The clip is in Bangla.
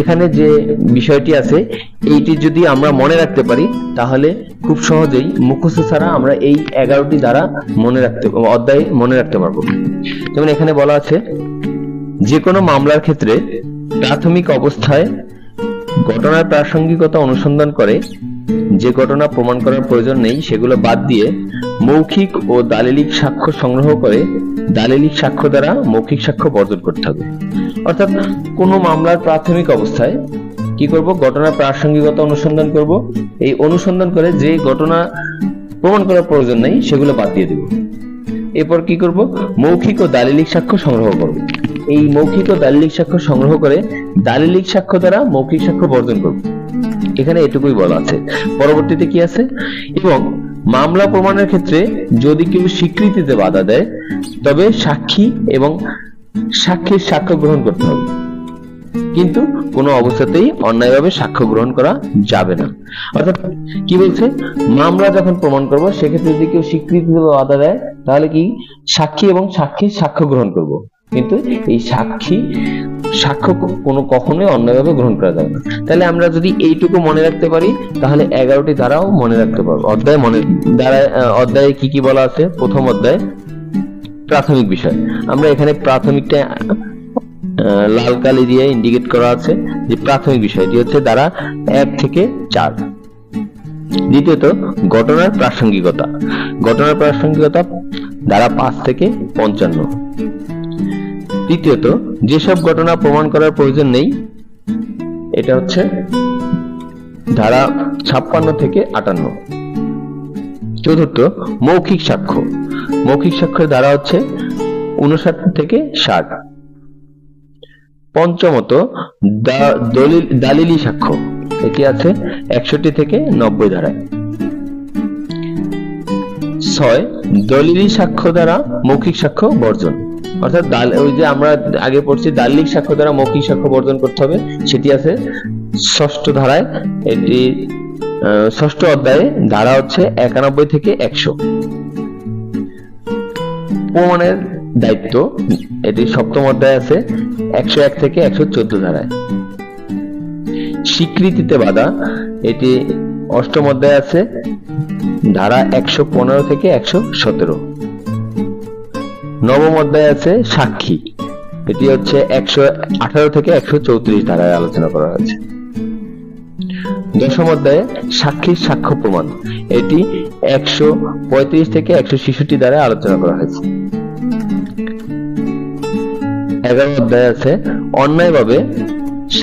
এখানে যে বিষয়টি আছে এইটি যদি আমরা মনে রাখতে পারি তাহলে খুব সহজেই মুখস্থ ছাড়া আমরা এই 11টি দ্বারা অধ্যায় মনে রাখতে পারবো। যেমন এখানে বলা আছে যে কোনো মামলার ক্ষেত্রে প্রাথমিক অবস্থায় ঘটনার প্রাসঙ্গিকতা অনুসন্ধান করে যে ঘটনা প্রমাণ করার প্রয়োজন নেই সেগুলো বাদ দিয়ে মৌখিক ও দালিলিক সাক্ষ্য সংগ্রহ করে দালিলিক সাক্ষ্য দ্বারা মৌখিক সাক্ষ্য বর্জন করতে হবে। অর্থাৎ কোন মামলার প্রাথমিক অবস্থায় কি করব, ঘটনার প্রাসঙ্গিকতা অনুসন্ধান করব, এই অনুসন্ধান করে যে ঘটনা প্রমাণ করার প্রয়োজন নেই সেগুলো বাদ দিয়ে দেব। এরপর কি করব, মৌখিক ও দালিলিক সাক্ষ্য সংগ্রহ করব। এই মৌখিক ও দালিলিক সাক্ষ্য সংগ্রহ করে দালিলিক সাক্ষ্য দ্বারা মৌখিক সাক্ষ্য বর্জন করব। এখানে এটুকুই বলা আছে। পরবর্তীতে কি আছে, এবং মামলা প্রমাণের ক্ষেত্রে যদি কেউ স্বীকৃতিতে বাধা দেয় তবে সাক্ষী এবং সাক্ষীর সাক্ষ্য গ্রহণ করতে হবে, কিন্তু কোনো অবস্থাতেই অন্যায়ভাবে সাক্ষ্য গ্রহণ করা যাবে না। অর্থাৎ কি বলছে, মামলা যখন প্রমাণ করব সেক্ষেত্রে যদি কেউ স্বীকৃতিতে বাধা দেয় তাহলে কি সাক্ষী এবং সাক্ষীর সাক্ষ্য গ্রহণ করব, কিন্তু এই সাক্ষ্য কখনোই অন্যায়ভাবে গ্রহণ করা যাবে না। তাহলে আমরা যদি এইটুকু মনে রাখতে পারি তাহলে 11টি ধারাও মনে রাখতে পারবো। অধ্যায়ে কি কি বলা আছে? প্রথম অধ্যায় প্রাথমিক বিষয়। আমরা এখানে প্রাথমিকটা লাল কালি দিয়ে ইন্ডিকেট করা আছে যে প্রাথমিক বিষয়টি হচ্ছে ধারা 1 থেকে 4। দ্বিতীয়ত ঘটনার প্রাসঙ্গিকতা ধারা 5 থেকে 55। তৃতীয়ত যেসব ঘটনা প্রমাণ করার প্রয়োজন নেই, এটা হচ্ছে ধারা 56 থেকে 58। চতুর্থ মৌখিক সাক্ষ্যের ধারা হচ্ছে 59 থেকে 60। পঞ্চমত দালিলি সাক্ষ্য, এটি আছে 61 থেকে 90 ধারায়। 6 দলিলি সাক্ষ্য দ্বারা মৌখিক সাক্ষ্য বর্জন, অর্থাৎ ওই যে আমরা আগে পড়ছি দালিলিক সাক্ষ্য দ্বারা মৌখিক সাক্ষ্য বর্জন করতে হবে, সেটি আছে 6ষ্ঠ ধারায়। এটি 6ষ্ঠ অধ্যায়ে ধারা হচ্ছে 91 থেকে 100। প্রমাণের দায়িত্ব, এটি 7ম অধ্যায়ে আছে 101 থেকে 114 ধারায়। স্বীকৃতিতে বাধা, এটি 8ম অধ্যায়ে আছে ধারা 115 থেকে 117। 9ম অধ্যায়ে আছে সাক্ষী, এটি হচ্ছে 118 থেকে 134 ধারায় আলোচনা করা হয়েছে। 10ম অধ্যায়ে সাক্ষীর সাক্ষ্য প্রমাণ, এটি 135 থেকে 166 ধারায় আলোচনা করা হয়েছে। 11ম অধ্যায়ে আছে অন্যায়ভাবে